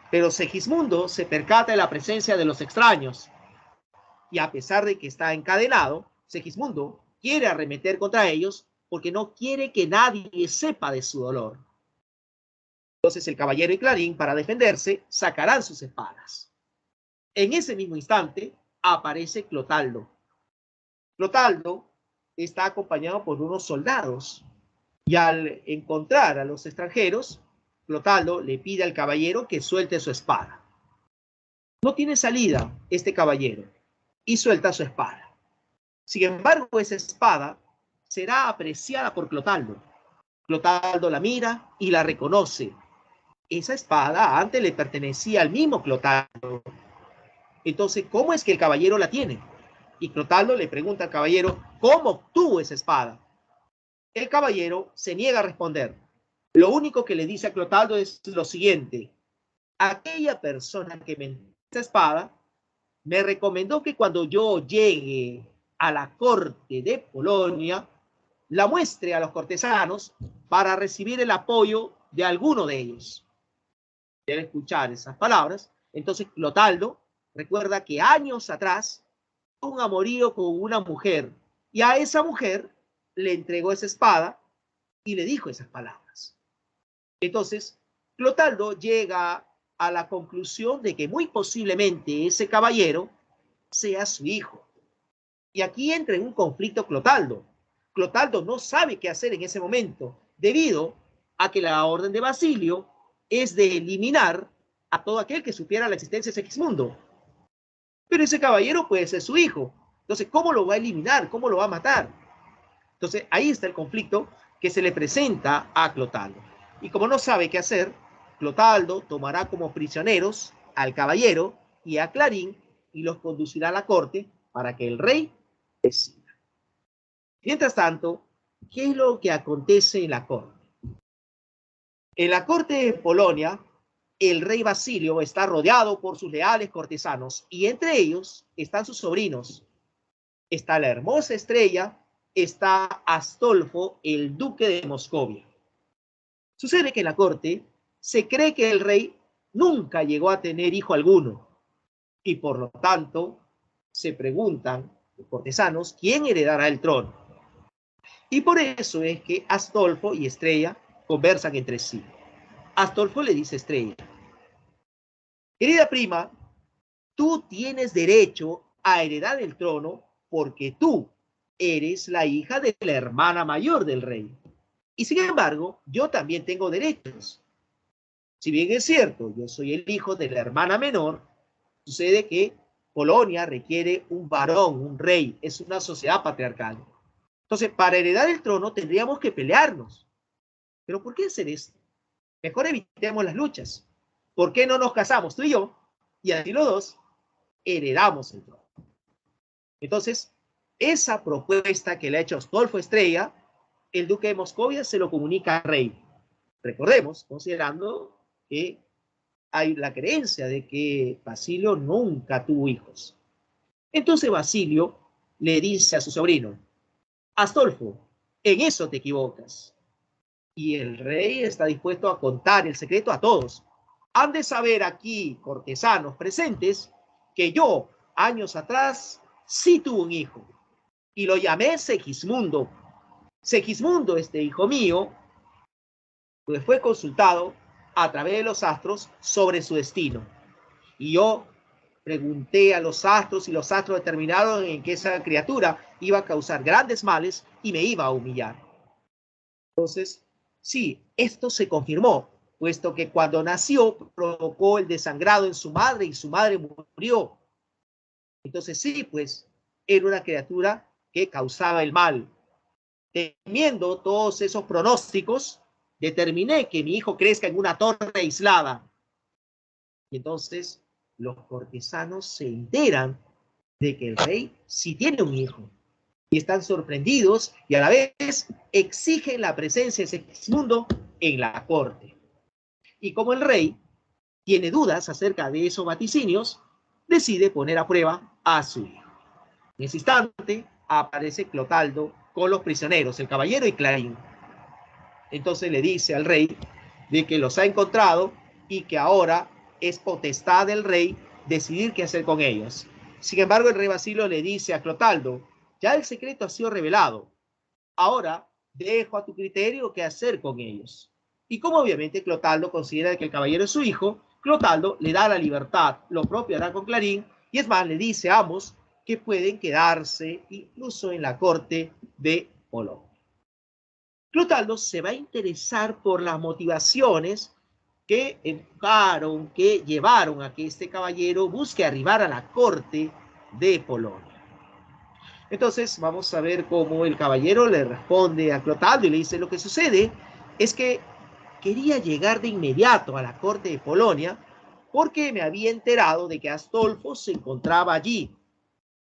Pero Segismundo se percata de la presencia de los extraños y a pesar de que está encadenado, Segismundo quiere arremeter contra ellos porque no quiere que nadie sepa de su dolor. Entonces el caballero y Clarín, para defenderse, sacarán sus espadas. En ese mismo instante aparece Clotaldo. Clotaldo está acompañado por unos soldados y al encontrar a los extranjeros, Clotaldo le pide al caballero que suelte su espada. No tiene salida este caballero y suelta su espada. Sin embargo, esa espada será apreciada por Clotaldo. Clotaldo la mira y la reconoce. Esa espada antes le pertenecía al mismo Clotaldo. Entonces, ¿cómo es que el caballero la tiene? Y Clotaldo le pregunta al caballero, ¿cómo obtuvo esa espada? El caballero se niega a responder. Lo único que le dice a Clotaldo es lo siguiente: aquella persona que me entregó esa espada me recomendó que cuando yo llegue a la corte de Polonia, la muestre a los cortesanos para recibir el apoyo de alguno de ellos. Al escuchar esas palabras, entonces Clotaldo recuerda que años atrás tuvo un amorío con una mujer y a esa mujer le entregó esa espada y le dijo esas palabras. Entonces, Clotaldo llega a la conclusión de que muy posiblemente ese caballero sea su hijo. Y aquí entra en un conflicto Clotaldo. Clotaldo no sabe qué hacer en ese momento, debido a que la orden de Basilio es de eliminar a todo aquel que supiera la existencia de Segismundo. Pero ese caballero puede ser su hijo. Entonces, ¿cómo lo va a eliminar? ¿Cómo lo va a matar? Entonces, ahí está el conflicto que se le presenta a Clotaldo. Y como no sabe qué hacer, Clotaldo tomará como prisioneros al caballero y a Clarín y los conducirá a la corte para que el rey decida. Mientras tanto, ¿qué es lo que acontece en la corte? En la corte de Polonia, el rey Basilio está rodeado por sus leales cortesanos y entre ellos están sus sobrinos. Está la hermosa Estrella, está Astolfo, el duque de Moscovia. Sucede que en la corte se cree que el rey nunca llegó a tener hijo alguno y por lo tanto se preguntan los cortesanos quién heredará el trono. Y por eso es que Astolfo y Estrella conversan entre sí. Astolfo le dice a Estrella: querida prima, tú tienes derecho a heredar el trono porque tú eres la hija de la hermana mayor del rey. Y sin embargo, yo también tengo derechos. Si bien es cierto, yo soy el hijo de la hermana menor, sucede que Polonia requiere un varón, un rey, es una sociedad patriarcal. Entonces, para heredar el trono tendríamos que pelearnos. ¿Pero por qué hacer esto? Mejor evitemos las luchas. ¿Por qué no nos casamos tú y yo? Y así los dos heredamos el trono. Entonces, esa propuesta que le ha hecho Astolfo Estrella el duque de Moscovia se lo comunica al rey. Recordemos, considerando que hay la creencia de que Basilio nunca tuvo hijos. Entonces Basilio le dice a su sobrino, Astolfo, en eso te equivocas. Y el rey está dispuesto a contar el secreto a todos. Han de saber aquí, cortesanos presentes, que yo, años atrás, sí tuve un hijo. Y lo llamé Segismundo. Segismundo, este hijo mío, pues fue consultado a través de los astros sobre su destino. Y yo pregunté a los astros y los astros determinaron en que esa criatura iba a causar grandes males y me iba a humillar. Entonces, sí, esto se confirmó, puesto que cuando nació provocó el desangrado en su madre y su madre murió. Entonces sí, pues era una criatura que causaba el mal. Temiendo todos esos pronósticos, determiné que mi hijo crezca en una torre aislada. Y entonces los cortesanos se enteran de que el rey sí tiene un hijo. Y están sorprendidos y a la vez exigen la presencia de Segismundo en la corte. Y como el rey tiene dudas acerca de esos vaticinios, decide poner a prueba a su hijo. En ese instante aparece Clotaldo con los prisioneros, el caballero y Clarín. Entonces le dice al rey de que los ha encontrado y que ahora es potestad del rey decidir qué hacer con ellos. Sin embargo, el rey Basilio le dice a Clotaldo, ya el secreto ha sido revelado, ahora dejo a tu criterio qué hacer con ellos. Y como obviamente Clotaldo considera que el caballero es su hijo, Clotaldo le da la libertad, lo propio hará con Clarín, y es más, le dice a ambos que pueden quedarse incluso en la corte de Polonia. Clotaldo se va a interesar por las motivaciones que empujaron, que llevaron a que este caballero busque arribar a la corte de Polonia. Entonces vamos a ver cómo el caballero le responde a Clotaldo y le dice, lo que sucede es que quería llegar de inmediato a la corte de Polonia porque me había enterado de que Astolfo se encontraba allí.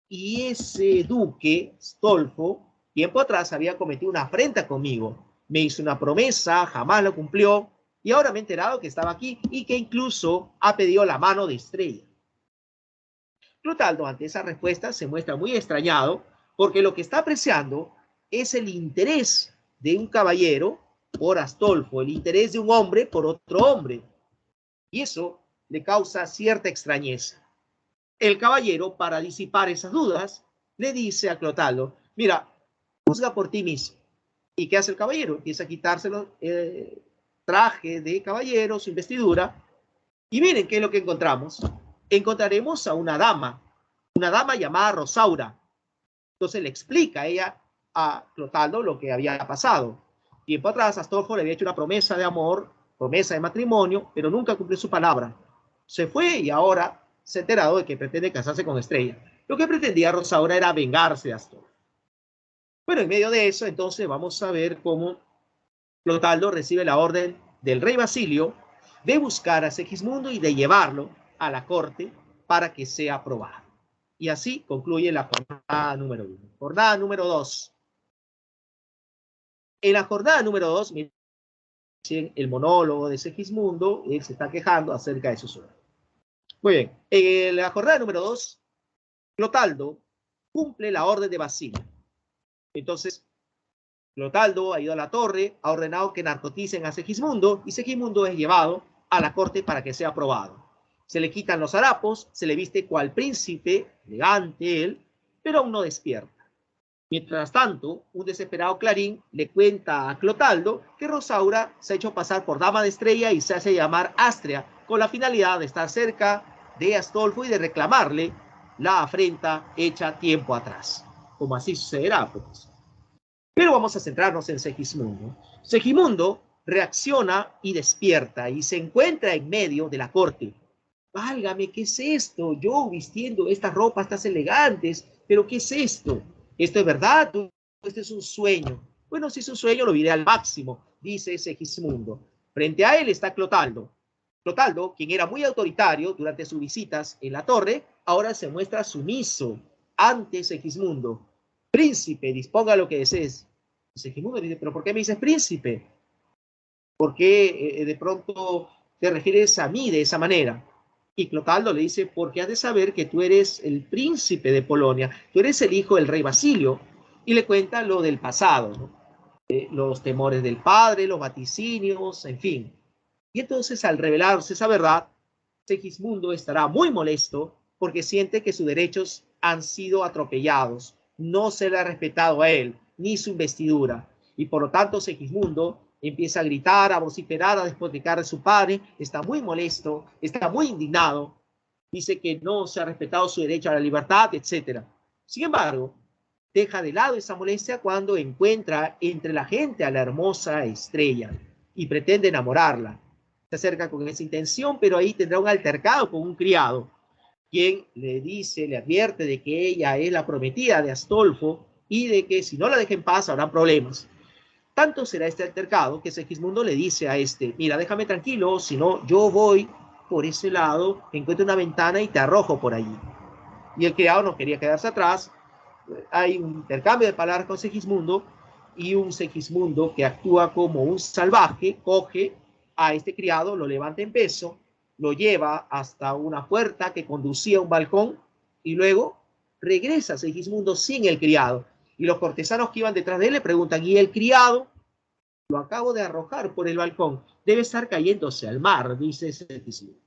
Y ese duque, Astolfo, tiempo atrás había cometido una afrenta conmigo. Me hizo una promesa, jamás lo cumplió, y ahora me he enterado que estaba aquí y que incluso ha pedido la mano de Estrella. Clotaldo, ante esa respuesta, se muestra muy extrañado, porque lo que está apreciando es el interés de un caballero por Astolfo, el interés de un hombre por otro hombre. Y eso le causa cierta extrañeza. El caballero, para disipar esas dudas, le dice a Clotaldo, mira, juzga por ti mismo. ¿Y qué hace el caballero? Empieza a quitarse el traje de caballero, su investidura, y miren qué es lo que encontramos. Encontraremos a una dama llamada Rosaura. Entonces le explica ella a Clotaldo lo que había pasado. Tiempo atrás, Astolfo le había hecho una promesa de amor, promesa de matrimonio, pero nunca cumplió su palabra. Se fue y ahora se ha enterado de que pretende casarse con Estrella. Lo que pretendía Rosaura era vengarse de Astolfo. Bueno, en medio de eso, entonces vamos a ver cómo Clotaldo recibe la orden del rey Basilio de buscar a Segismundo y de llevarlo a la corte para que sea aprobado. Y así concluye la jornada número 1. Jornada número 2. En la jornada número 2, miren el monólogo de Segismundo, él se está quejando acerca de su suerte. Muy bien, en la jornada número 2, Clotaldo cumple la orden de Basilio. Entonces, Clotaldo ha ido a la torre, ha ordenado que narcoticen a Segismundo y Segismundo es llevado a la corte para que sea aprobado. Se le quitan los harapos, se le viste cual príncipe, elegante él, pero aún no despierta. Mientras tanto, un desesperado Clarín le cuenta a Clotaldo que Rosaura se ha hecho pasar por dama de Estrella y se hace llamar Astrea, con la finalidad de estar cerca de Astolfo y de reclamarle la afrenta hecha tiempo atrás. Como así sucederá, pues. Pero vamos a centrarnos en Segismundo. Segismundo reacciona y despierta y se encuentra en medio de la corte. Válgame, ¿qué es esto? Yo vistiendo estas ropas tan elegantes, pero ¿qué es esto? ¿Esto es verdad? ¿Esto es un sueño? Bueno, si es un sueño, lo diré al máximo, dice Segismundo. Frente a él está Clotaldo. Clotaldo, quien era muy autoritario durante sus visitas en la torre, ahora se muestra sumiso ante Segismundo. Príncipe, disponga lo que desees. Segismundo le dice, pero ¿por qué me dices príncipe? ¿Por qué de pronto te refieres a mí de esa manera? Y Clotaldo le dice, porque has de saber que tú eres el príncipe de Polonia, tú eres el hijo del rey Basilio. Y le cuenta lo del pasado, ¿no? Los temores del padre, los vaticinios, en fin. Y entonces al revelarse esa verdad, Segismundo estará muy molesto porque siente que sus derechos han sido atropellados, no se le ha respetado a él, ni su investidura. Y por lo tanto Segismundo empieza a gritar, a vociferar, a despotricar de su padre, está muy molesto, está muy indignado, dice que no se ha respetado su derecho a la libertad, etc. Sin embargo, deja de lado esa molestia cuando encuentra entre la gente a la hermosa estrella y pretende enamorarla. Se acerca con esa intención, pero ahí tendrá un altercado con un criado, quien le dice, le advierte de que ella es la prometida de Astolfo y de que si no la deja en paz habrán problemas. Tanto será este altercado que Segismundo le dice a este, mira, déjame tranquilo, si no yo voy por ese lado, encuentro una ventana y te arrojo por allí. Y el criado no quería quedarse atrás. Hay un intercambio de palabras con Segismundo y un Segismundo que actúa como un salvaje, coge a este criado, lo levanta en peso, lo lleva hasta una puerta que conducía a un balcón y luego regresa Segismundo sin el criado. Y los cortesanos que iban detrás de él le preguntan, ¿y el criado? Lo acabo de arrojar por el balcón, debe estar cayéndose al mar, dice Segismundo.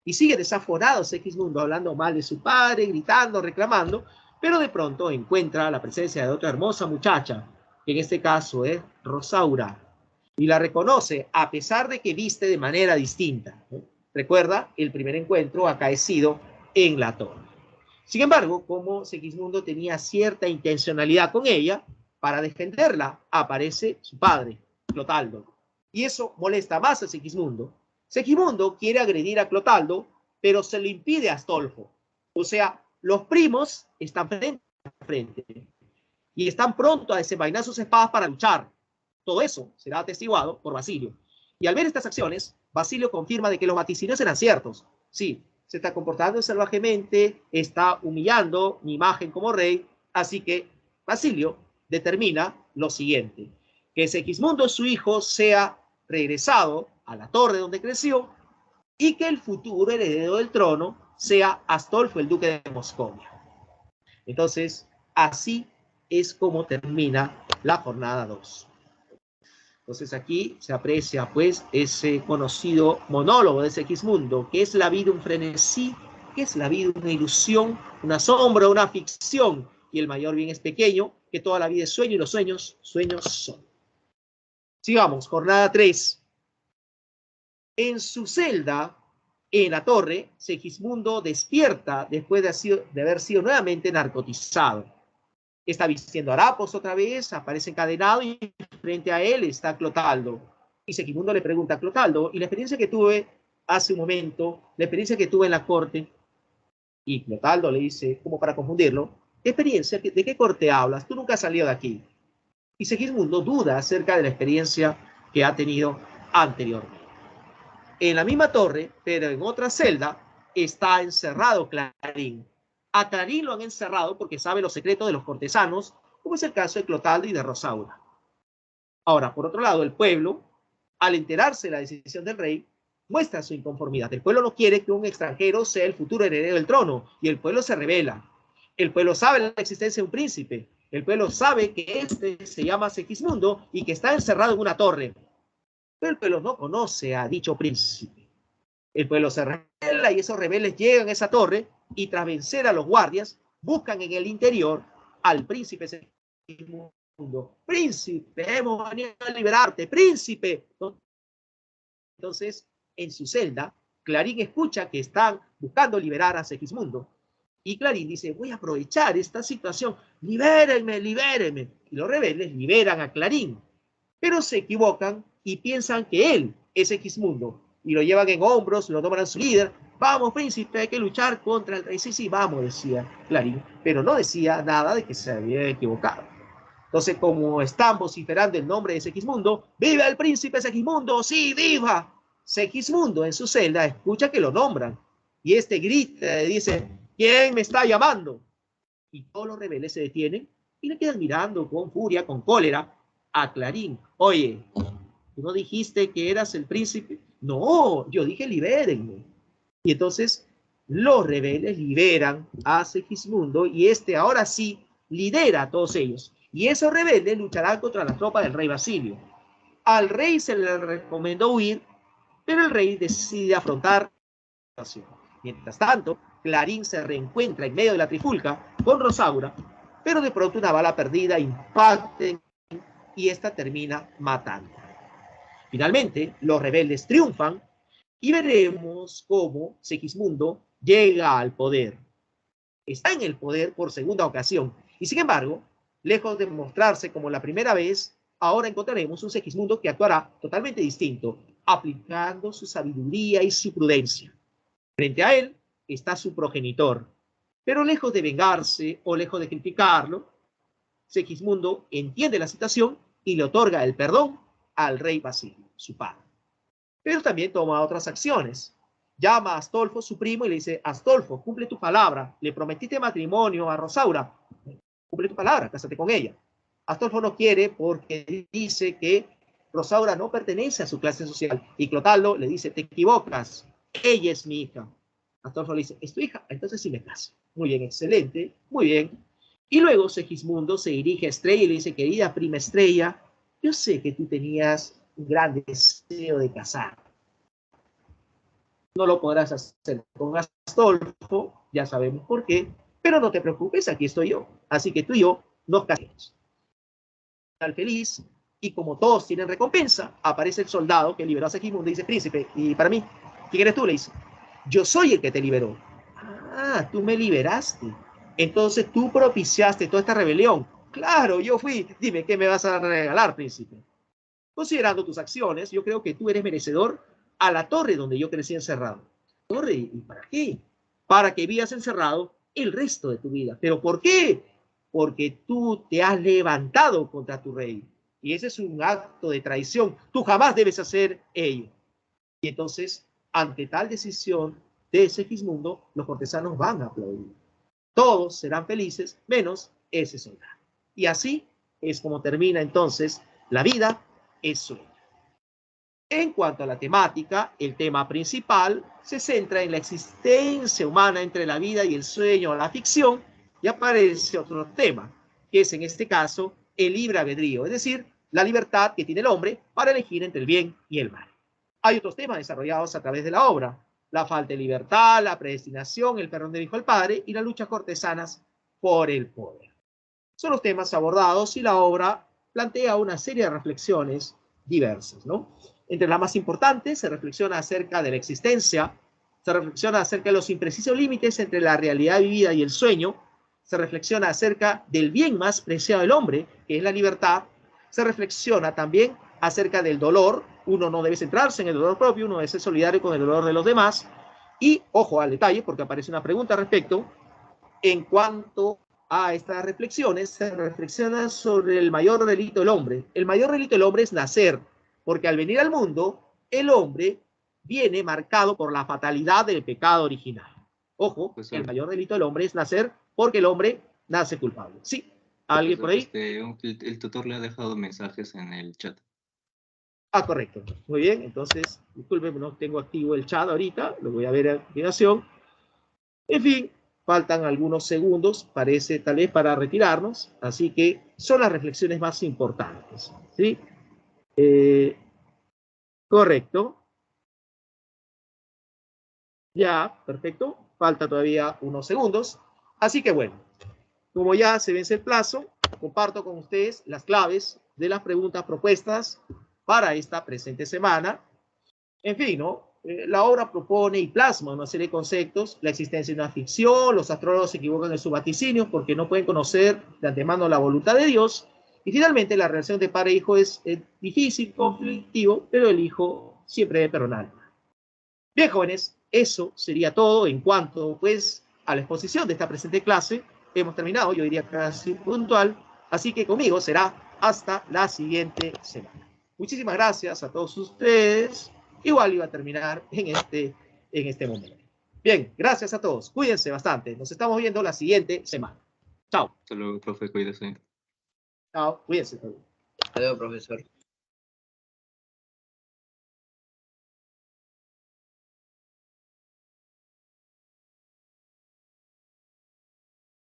Y sigue desaforado Segismundo hablando mal de su padre, gritando, reclamando, pero de pronto encuentra la presencia de otra hermosa muchacha, que en este caso es Rosaura, y la reconoce a pesar de que viste de manera distinta. Recuerda el primer encuentro acaecido en la torre. Sin embargo, como Segismundo tenía cierta intencionalidad con ella, para defenderla aparece su padre, Clotaldo, y eso molesta más a Segismundo. Segismundo quiere agredir a Clotaldo, pero se lo impide a Astolfo. O sea, los primos están frente a frente y están prontos a desenvainar sus espadas para luchar. Todo eso será atestiguado por Basilio. Y al ver estas acciones, Basilio confirma de que los vaticinios eran ciertos. Sí, se está comportando salvajemente, está humillando mi imagen como rey, así que Basilio determina lo siguiente, que Segismundo, su hijo, sea regresado a la torre donde creció y que el futuro heredero del trono sea Astolfo, el duque de Moscovia. Entonces, así es como termina la jornada 2. Entonces aquí se aprecia pues ese conocido monólogo de Segismundo, que es la vida un frenesí, que es la vida una ilusión, una sombra, una ficción, y el mayor bien es pequeño, que toda la vida es sueño y los sueños, sueños son. Sigamos, jornada 3. En su celda, en la torre, Segismundo despierta después de haber sido nuevamente narcotizado. Está vistiendo harapos otra vez, aparece encadenado y frente a él está Clotaldo. Y Segismundo le pregunta a Clotaldo, y la experiencia que tuve hace un momento, la experiencia que tuve en la corte, y Clotaldo le dice, como para confundirlo, ¿qué experiencia? ¿De qué corte hablas? Tú nunca has salido de aquí. Y Segismundo duda acerca de la experiencia que ha tenido anteriormente. En la misma torre, pero en otra celda, está encerrado Clarín. A Clarín lo han encerrado porque sabe los secretos de los cortesanos, como es el caso de Clotaldo y de Rosaura. Ahora, por otro lado, el pueblo, al enterarse de la decisión del rey, muestra su inconformidad. El pueblo no quiere que un extranjero sea el futuro heredero del trono, y el pueblo se rebela. El pueblo sabe la existencia de un príncipe. El pueblo sabe que este se llama Segismundo y que está encerrado en una torre. Pero el pueblo no conoce a dicho príncipe. El pueblo se rebela y esos rebeldes llegan a esa torre y tras vencer a los guardias, buscan en el interior al príncipe Segismundo. Príncipe, hemos venido a liberarte, príncipe. Entonces, en su celda, Clarín escucha que están buscando liberar a Segismundo. Y Clarín dice, voy a aprovechar esta situación, libérenme, libérenme. Y los rebeldes liberan a Clarín, pero se equivocan y piensan que él es Segismundo. Y lo llevan en hombros, lo nombran su líder. Vamos, príncipe, hay que luchar contra el rey. Sí, sí, vamos, decía Clarín, pero no decía nada de que se había equivocado. Entonces, como están vociferando el nombre de Segismundo, ¡viva el príncipe Segismundo! ¡Sí, viva! Segismundo en su celda escucha que lo nombran y este grita y dice, ¿quién me está llamando? Y todos los rebeldes se detienen y le quedan mirando con furia, con cólera, a Clarín. Oye, ¿tú no dijiste que eras el príncipe? No, yo dije libérenme. Y entonces los rebeldes liberan a Segismundo y este ahora sí lidera a todos ellos. Y esos rebeldes lucharán contra la tropa del rey Basilio. Al rey se le recomendó huir, pero el rey decide afrontar la situación. Mientras tanto, Clarín se reencuentra en medio de la trifulca con Rosaura, pero de pronto una bala perdida impacta y esta termina matando. Finalmente, los rebeldes triunfan y veremos cómo Segismundo llega al poder. Está en el poder por segunda ocasión y sin embargo, lejos de mostrarse como la primera vez, ahora encontraremos un Segismundo que actuará totalmente distinto, aplicando su sabiduría y su prudencia. Frente a él está su progenitor, pero lejos de vengarse o lejos de criticarlo, Segismundo entiende la situación y le otorga el perdón al rey Basilio, su padre. Pero también toma otras acciones. Llama a Astolfo, su primo, y le dice: Astolfo, cumple tu palabra, le prometiste matrimonio a Rosaura, cumple tu palabra, cásate con ella. Astolfo no quiere porque dice que Rosaura no pertenece a su clase social, y Clotaldo le dice: te equivocas, ella es mi hija. Astolfo le dice: es tu hija, entonces sí me caso. Muy bien, excelente, muy bien. Y luego Segismundo se dirige a Estrella y le dice: querida prima Estrella, yo sé que tú tenías un gran deseo de casar. No lo podrás hacer con Astolfo, ya sabemos por qué, pero no te preocupes, aquí estoy yo. Así que tú y yo nos casemos. Al feliz, y como todos tienen recompensa, aparece el soldado que liberó a Segismundo y dice: príncipe, y para mí, ¿quién eres tú? Le dice: yo soy el que te liberó. Ah, tú me liberaste. Entonces tú propiciaste toda esta rebelión. Claro, yo fui. Dime, ¿qué me vas a regalar, príncipe? Considerando tus acciones, yo creo que tú eres merecedor a la torre donde yo crecí encerrado. ¿Torre? ¿Y para qué? Para que vivas encerrado el resto de tu vida. ¿Pero por qué? Porque tú te has levantado contra tu rey. Y ese es un acto de traición. Tú jamás debes hacer ello. Y entonces, ante tal decisión de Segismundo, los cortesanos van a aplaudir. Todos serán felices, menos ese soldado. Y así es como termina entonces la vida es sueño. En cuanto a la temática, el tema principal se centra en la existencia humana entre la vida y el sueño o la ficción, y aparece otro tema, que es en este caso el libre albedrío, es decir, la libertad que tiene el hombre para elegir entre el bien y el mal. Hay otros temas desarrollados a través de la obra: la falta de libertad, la predestinación, el perdón del hijo al padre y las luchas cortesanas por el poder. Son los temas abordados y la obra plantea una serie de reflexiones diversas, ¿no? Entre las más importantes se reflexiona acerca de la existencia, se reflexiona acerca de los imprecisos límites entre la realidad vivida y el sueño, se reflexiona acerca del bien más preciado del hombre, que es la libertad, se reflexiona también acerca del dolor. Uno no debe centrarse en el dolor propio, uno debe ser solidario con el dolor de los demás. Y, ojo al detalle, porque aparece una pregunta al respecto, en cuanto a estas reflexiones, se reflexiona sobre el mayor delito del hombre. El mayor delito del hombre es nacer, porque al venir al mundo, el hombre viene marcado por la fatalidad del pecado original. Ojo, Profesor. el mayor delito del hombre es nacer, porque el hombre nace culpable. ¿Sí? ¿Alguien por ahí? El tutor le ha dejado mensajes en el chat. Ah, correcto. Muy bien, entonces, disculpen, no tengo activo el chat ahorita, lo voy a ver a continuación. En fin, faltan algunos segundos, parece tal vez, para retirarnos, así que son las reflexiones más importantes. ¿Sí? Correcto. Ya, perfecto. Falta todavía unos segundos. Así que bueno, como ya se vence el plazo, comparto con ustedes las claves de las preguntas propuestas para esta presente semana. En fin, ¿no? La obra propone y plasma una serie de conceptos: la existencia de una ficción, los astrólogos se equivocan en sus vaticinios porque no pueden conocer de antemano la voluntad de Dios, y finalmente la relación de padre e hijo es difícil, conflictivo, pero el hijo siempre debe perdonar. Bien, jóvenes, eso sería todo en cuanto, pues, a la exposición de esta presente clase. Hemos terminado, yo diría casi puntual, así que conmigo será hasta la siguiente semana. Muchísimas gracias a todos ustedes. Igual iba a terminar en este momento. Bien, gracias a todos. Cuídense bastante. Nos estamos viendo la siguiente semana. Chao. Hasta luego, profe, cuídese. Chao, cuídense todos. Adiós, profesor.